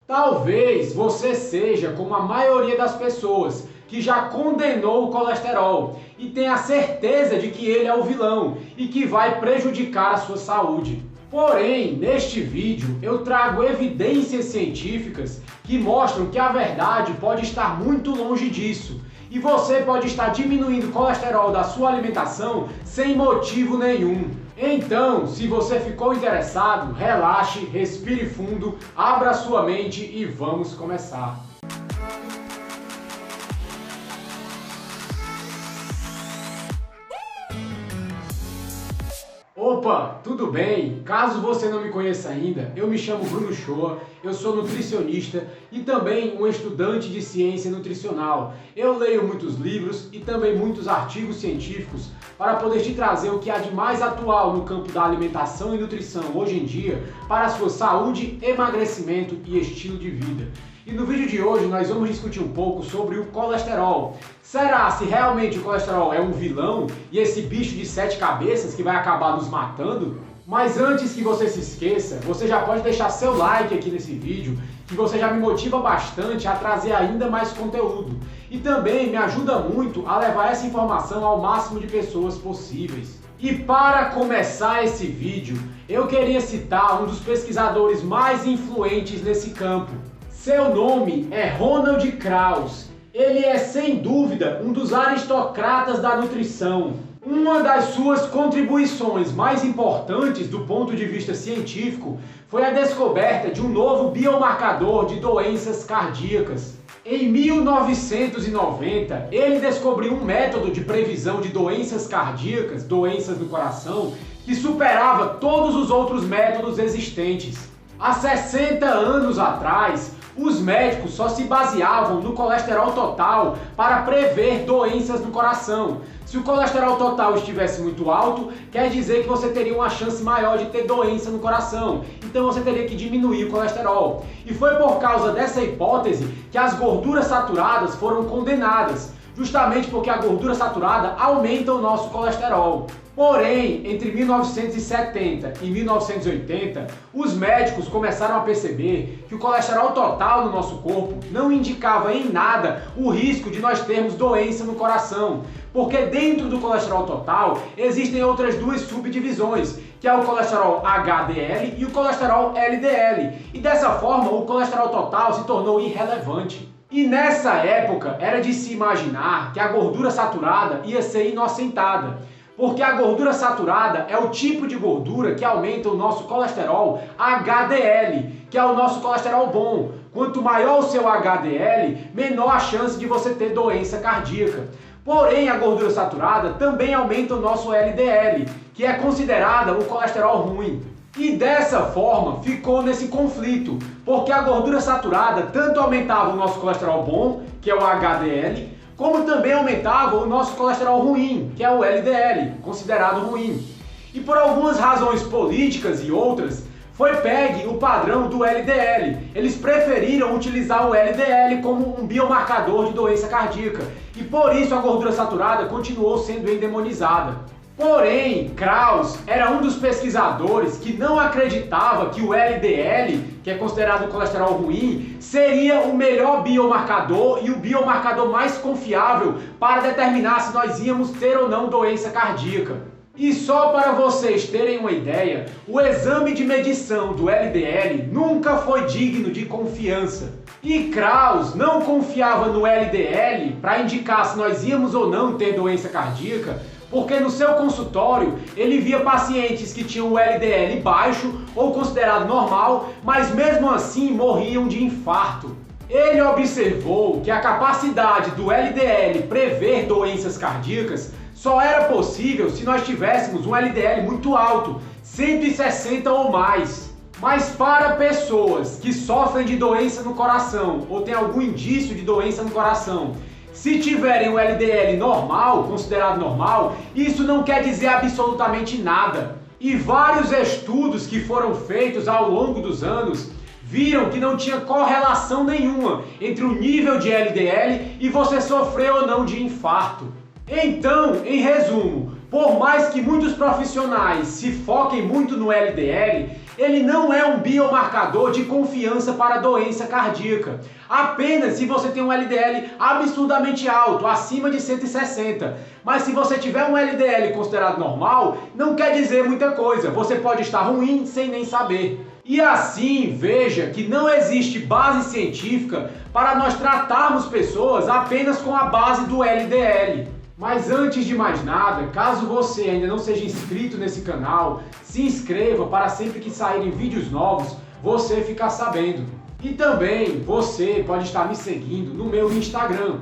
Talvez você seja como a maioria das pessoas que já condenou o colesterol e tem a certeza de que ele é o vilão e que vai prejudicar a sua saúde. Porém, neste vídeo eu trago evidências científicas que mostram que a verdade pode estar muito longe disso e você pode estar diminuindo o colesterol da sua alimentação sem motivo nenhum. Então, se você ficou interessado, relaxe, respire fundo, abra sua mente e vamos começar. Opa, tudo bem? Caso você não me conheça ainda, eu me chamo Bruno Shoa, eu sou nutricionista e também um estudante de ciência nutricional. Eu leio muitos livros e também muitos artigos científicos para poder te trazer o que há de mais atual no campo da alimentação e nutrição hoje em dia para a sua saúde, emagrecimento e estilo de vida. E no vídeo de hoje nós vamos discutir um pouco sobre o colesterol. Será se realmente o colesterol é um vilão e esse bicho de 7 cabeças que vai acabar nos matando? Mas antes que você se esqueça, você já pode deixar seu like aqui nesse vídeo, que você já me motiva bastante a trazer ainda mais conteúdo. E também me ajuda muito a levar essa informação ao máximo de pessoas possíveis. E para começar esse vídeo, eu queria citar um dos pesquisadores mais influentes nesse campo. Seu nome é Ronald Krauss. Ele é, sem dúvida, um dos aristocratas da nutrição. Uma das suas contribuições mais importantes do ponto de vista científico foi a descoberta de um novo biomarcador de doenças cardíacas. Em 1990, ele descobriu um método de previsão de doenças cardíacas, doenças do coração, que superava todos os outros métodos existentes. Há 60 anos atrás, os médicos só se baseavam no colesterol total para prever doenças no coração. Se o colesterol total estivesse muito alto, quer dizer que você teria uma chance maior de ter doença no coração. Então você teria que diminuir o colesterol. E foi por causa dessa hipótese que as gorduras saturadas foram condenadas, justamente porque a gordura saturada aumenta o nosso colesterol. Porém, entre 1970 e 1980, os médicos começaram a perceber que o colesterol total no nosso corpo não indicava em nada o risco de nós termos doença no coração, porque dentro do colesterol total existem outras duas subdivisões, que é o colesterol HDL e o colesterol LDL, e dessa forma o colesterol total se tornou irrelevante. E nessa época era de se imaginar que a gordura saturada ia ser inocentada, porque a gordura saturada é o tipo de gordura que aumenta o nosso colesterol HDL, que é o nosso colesterol bom. Quanto maior o seu HDL, menor a chance de você ter doença cardíaca. Porém, a gordura saturada também aumenta o nosso LDL, que é considerada o colesterol ruim. E dessa forma ficou nesse conflito, porque a gordura saturada tanto aumentava o nosso colesterol bom, que é o HDL, como também aumentava o nosso colesterol ruim, que é o LDL, considerado ruim. E por algumas razões políticas e outras, foi pegue o padrão do LDL. Eles preferiram utilizar o LDL como um biomarcador de doença cardíaca, e por isso a gordura saturada continuou sendo endemonizada. Porém, Krauss era um dos pesquisadores que não acreditava que o LDL, que é considerado colesterol ruim, seria o melhor biomarcador e o biomarcador mais confiável para determinar se nós íamos ter ou não doença cardíaca. E só para vocês terem uma ideia, o exame de medição do LDL nunca foi digno de confiança. E Krauss não confiava no LDL para indicar se nós íamos ou não ter doença cardíaca, porque no seu consultório ele via pacientes que tinham o LDL baixo ou considerado normal, mas mesmo assim morriam de infarto. Ele observou que a capacidade do LDL prever doenças cardíacas só era possível se nós tivéssemos um LDL muito alto, 160 ou mais. Mas para pessoas que sofrem de doença no coração ou têm algum indício de doença no coração, se tiverem um LDL normal, considerado normal, isso não quer dizer absolutamente nada. E vários estudos que foram feitos ao longo dos anos viram que não tinha correlação nenhuma entre o nível de LDL e você sofrer ou não de infarto. Então, em resumo, por mais que muitos profissionais se foquem muito no LDL, ele não é um biomarcador de confiança para a doença cardíaca. Apenas se você tem um LDL absurdamente alto, acima de 160. Mas se você tiver um LDL considerado normal, não quer dizer muita coisa. Você pode estar ruim sem nem saber. E assim, veja que não existe base científica para nós tratarmos pessoas apenas com a base do LDL. Mas antes de mais nada, caso você ainda não seja inscrito nesse canal, se inscreva para sempre que saírem vídeos novos, você ficar sabendo. E também você pode estar me seguindo no meu Instagram,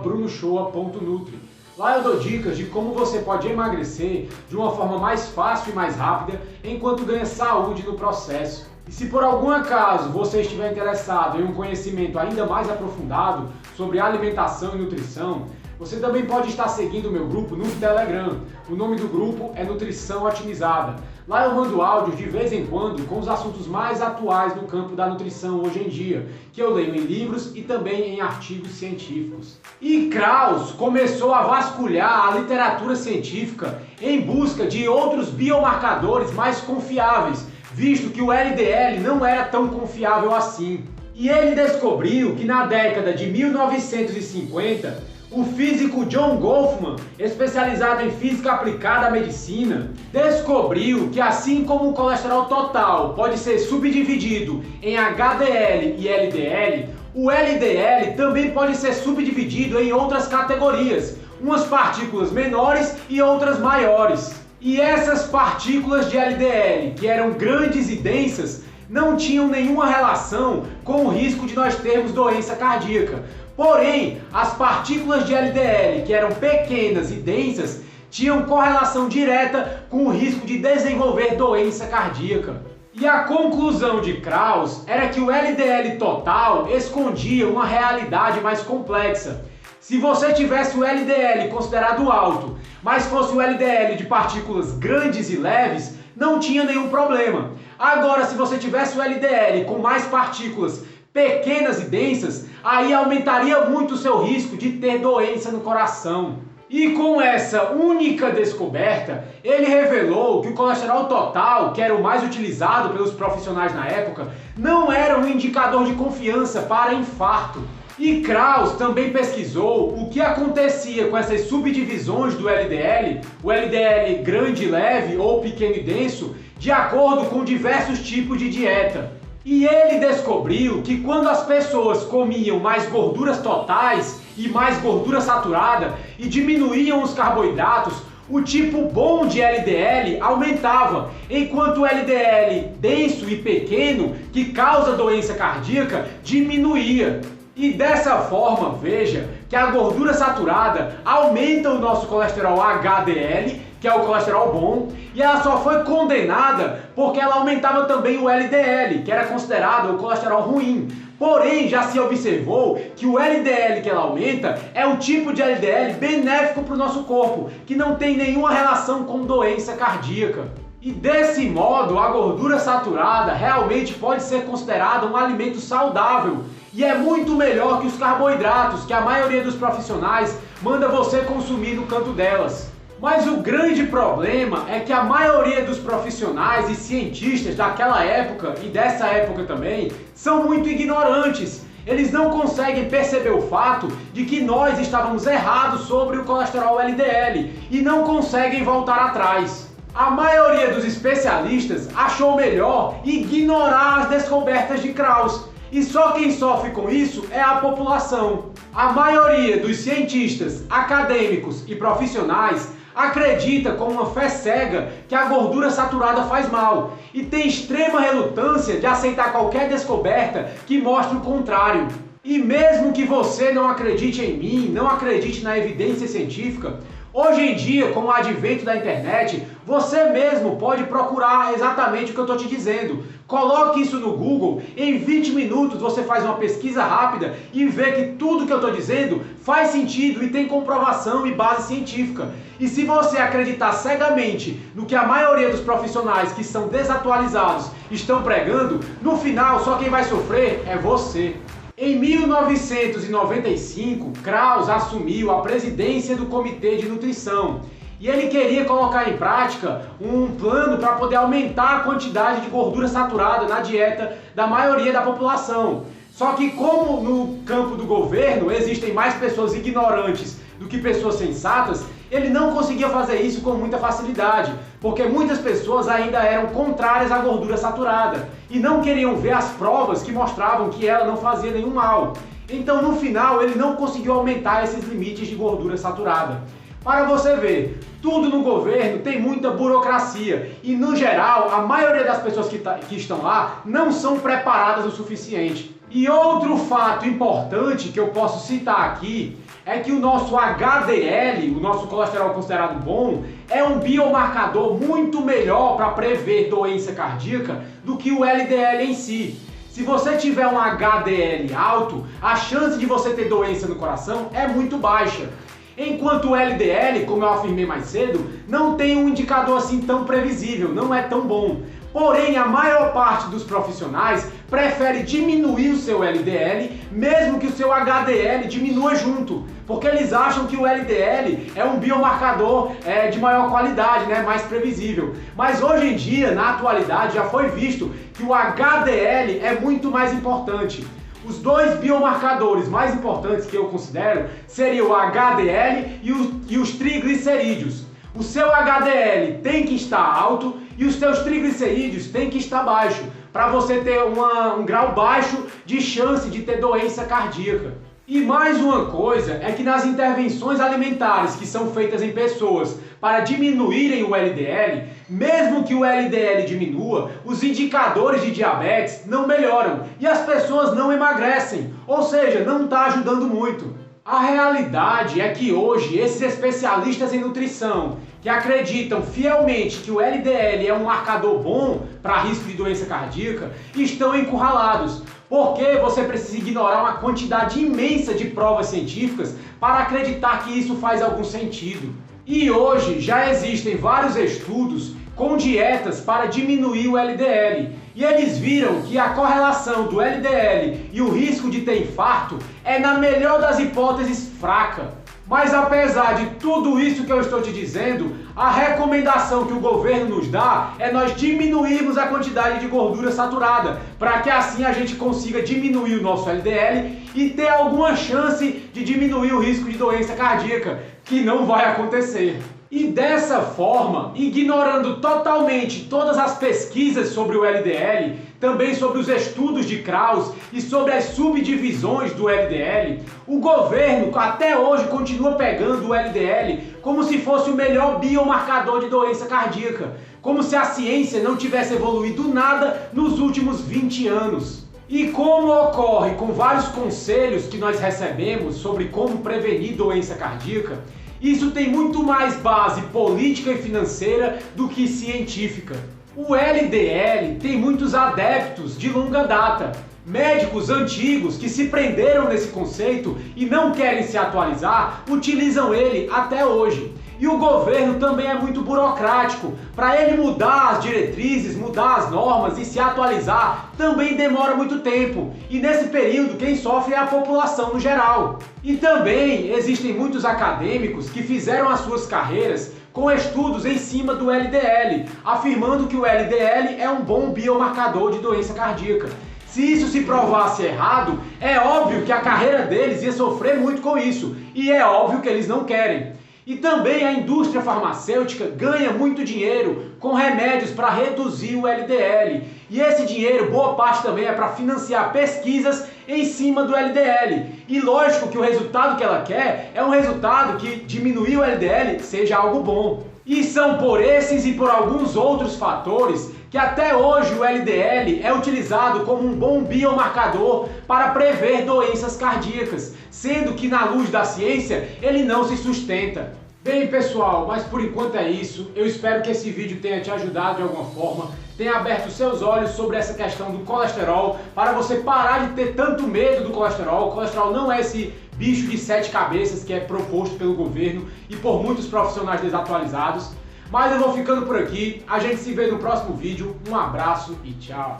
@brunoshoa.nutri. Lá eu dou dicas de como você pode emagrecer de uma forma mais fácil e mais rápida, enquanto ganha saúde no processo. E se por algum acaso você estiver interessado em um conhecimento ainda mais aprofundado sobre alimentação e nutrição, você também pode estar seguindo o meu grupo no Telegram. O nome do grupo é Nutrição Otimizada. Lá eu mando áudios de vez em quando com os assuntos mais atuais no campo da nutrição hoje em dia, que eu leio em livros e também em artigos científicos. E Krauss começou a vasculhar a literatura científica em busca de outros biomarcadores mais confiáveis, visto que o LDL não era tão confiável assim. E ele descobriu que na década de 1950, o físico John Goffman, especializado em física aplicada à medicina, descobriu que assim como o colesterol total pode ser subdividido em HDL e LDL, o LDL também pode ser subdividido em outras categorias, umas partículas menores e outras maiores. E essas partículas de LDL, que eram grandes e densas, não tinham nenhuma relação com o risco de nós termos doença cardíaca. Porém, as partículas de LDL, que eram pequenas e densas, tinham correlação direta com o risco de desenvolver doença cardíaca. E a conclusão de Krauss era que o LDL total escondia uma realidade mais complexa. Se você tivesse o LDL considerado alto, mas fosse o LDL de partículas grandes e leves, não tinha nenhum problema. Agora, se você tivesse o LDL com mais partículas pequenas e densas, aí aumentaria muito o seu risco de ter doença no coração. E com essa única descoberta, ele revelou que o colesterol total, que era o mais utilizado pelos profissionais na época, não era um indicador de confiança para infarto. E Krauss também pesquisou o que acontecia com essas subdivisões do LDL, o LDL grande e leve ou pequeno e denso, de acordo com diversos tipos de dieta. E ele descobriu que quando as pessoas comiam mais gorduras totais e mais gordura saturada e diminuíam os carboidratos, o tipo bom de LDL aumentava, enquanto o LDL denso e pequeno, que causa doença cardíaca, diminuía. E dessa forma, veja que a gordura saturada aumenta o nosso colesterol HDL, que é o colesterol bom, e ela só foi condenada porque ela aumentava também o LDL, que era considerado o colesterol ruim. Porém, já se observou que o LDL que ela aumenta é um tipo de LDL benéfico para o nosso corpo, que não tem nenhuma relação com doença cardíaca. E desse modo, a gordura saturada realmente pode ser considerada um alimento saudável. E é muito melhor que os carboidratos, que a maioria dos profissionais manda você consumir no canto delas. Mas o grande problema é que a maioria dos profissionais e cientistas daquela época e dessa época também são muito ignorantes. Eles não conseguem perceber o fato de que nós estávamos errados sobre o colesterol LDL e não conseguem voltar atrás. A maioria dos especialistas achou melhor ignorar as descobertas de Krauss. E só quem sofre com isso é a população. A maioria dos cientistas, acadêmicos e profissionais acredita com uma fé cega que a gordura saturada faz mal e tem extrema relutância de aceitar qualquer descoberta que mostre o contrário. E mesmo que você não acredite em mim, não acredite na evidência científica, hoje em dia, com o advento da internet, você mesmo pode procurar exatamente o que eu estou te dizendo. Coloque isso no Google, em 20 minutos você faz uma pesquisa rápida e vê que tudo que eu estou dizendo faz sentido e tem comprovação e base científica. E se você acreditar cegamente no que a maioria dos profissionais que são desatualizados estão pregando, no final só quem vai sofrer é você. Em 1995, Krauss assumiu a presidência do Comitê de Nutrição E ele queria colocar em prática um plano para poder aumentar a quantidade de gordura saturada na dieta da maioria da população. Só que como no campo do governo existem mais pessoas ignorantes do que pessoas sensatas, ele não conseguia fazer isso com muita facilidade, porque muitas pessoas ainda eram contrárias à gordura saturada e não queriam ver as provas que mostravam que ela não fazia nenhum mal. Então, no final, ele não conseguiu aumentar esses limites de gordura saturada. Para você ver, tudo no governo tem muita burocracia e, no geral, a maioria das pessoas que estão lá não são preparadas o suficiente. E outro fato importante que eu posso citar aqui é que o nosso HDL, o nosso colesterol considerado bom, é um biomarcador muito melhor para prever doença cardíaca do que o LDL em si. Se você tiver um HDL alto, a chance de você ter doença no coração é muito baixa. Enquanto o LDL, como eu afirmei mais cedo, não tem um indicador assim tão previsível, não é tão bom. Porém, a maior parte dos profissionais prefere diminuir o seu LDL, mesmo que o seu HDL diminua junto, porque eles acham que o LDL é um biomarcador de maior qualidade, mais previsível. Mas hoje em dia, na atualidade, já foi visto que o HDL é muito mais importante. Os dois biomarcadores mais importantes que eu considero seriam o HDL e os triglicerídeos. O seu HDL tem que estar alto e os seus triglicerídeos têm que estar baixo, para você ter um grau baixo de chance de ter doença cardíaca. E mais uma coisa é que nas intervenções alimentares que são feitas em pessoas para diminuírem o LDL, mesmo que o LDL diminua, os indicadores de diabetes não melhoram e as pessoas não emagrecem, ou seja, não está ajudando muito. A realidade é que hoje esses especialistas em nutrição que acreditam fielmente que o LDL é um marcador bom para risco de doença cardíaca estão encurralados, porque você precisa ignorar uma quantidade imensa de provas científicas para acreditar que isso faz algum sentido. E hoje já existem vários estudos com dietas para diminuir o LDL. E eles viram que a correlação do LDL e o risco de ter infarto é, na melhor das hipóteses, fraca. Mas apesar de tudo isso que eu estou te dizendo, a recomendação que o governo nos dá é nós diminuirmos a quantidade de gordura saturada, para que assim a gente consiga diminuir o nosso LDL e ter alguma chance de diminuir o risco de doença cardíaca, que não vai acontecer. E dessa forma, ignorando totalmente todas as pesquisas sobre o LDL, também sobre os estudos de Krauss e sobre as subdivisões do LDL, o governo até hoje continua pegando o LDL como se fosse o melhor biomarcador de doença cardíaca, como se a ciência não tivesse evoluído nada nos últimos 20 anos. E como ocorre com vários conselhos que nós recebemos sobre como prevenir doença cardíaca, isso tem muito mais base política e financeira do que científica. O LDL tem muitos adeptos de longa data, médicos antigos que se prenderam nesse conceito e não querem se atualizar, utilizam ele até hoje. E o governo também é muito burocrático. Para ele mudar as diretrizes, mudar as normas e se atualizar, também demora muito tempo. E nesse período, quem sofre é a população no geral. E também existem muitos acadêmicos que fizeram as suas carreiras com estudos em cima do LDL, afirmando que o LDL é um bom biomarcador de doença cardíaca. Se isso se provasse errado, é óbvio que a carreira deles ia sofrer muito com isso. E é óbvio que eles não querem. E também a indústria farmacêutica ganha muito dinheiro com remédios para reduzir o LDL. E esse dinheiro, boa parte também é para financiar pesquisas em cima do LDL. E lógico que o resultado que ela quer é um resultado que diminuir o LDL seja algo bom. E são por esses e por alguns outros fatores que até hoje o LDL é utilizado como um bom biomarcador para prever doenças cardíacas, sendo que na luz da ciência ele não se sustenta. Bem pessoal, mas por enquanto é isso. Eu espero que esse vídeo tenha te ajudado de alguma forma, tenha aberto seus olhos sobre essa questão do colesterol, para você parar de ter tanto medo do colesterol. O colesterol não é esse bicho de 7 cabeças que é proposto pelo governo e por muitos profissionais desatualizados. Mas eu vou ficando por aqui, a gente se vê no próximo vídeo, um abraço e tchau!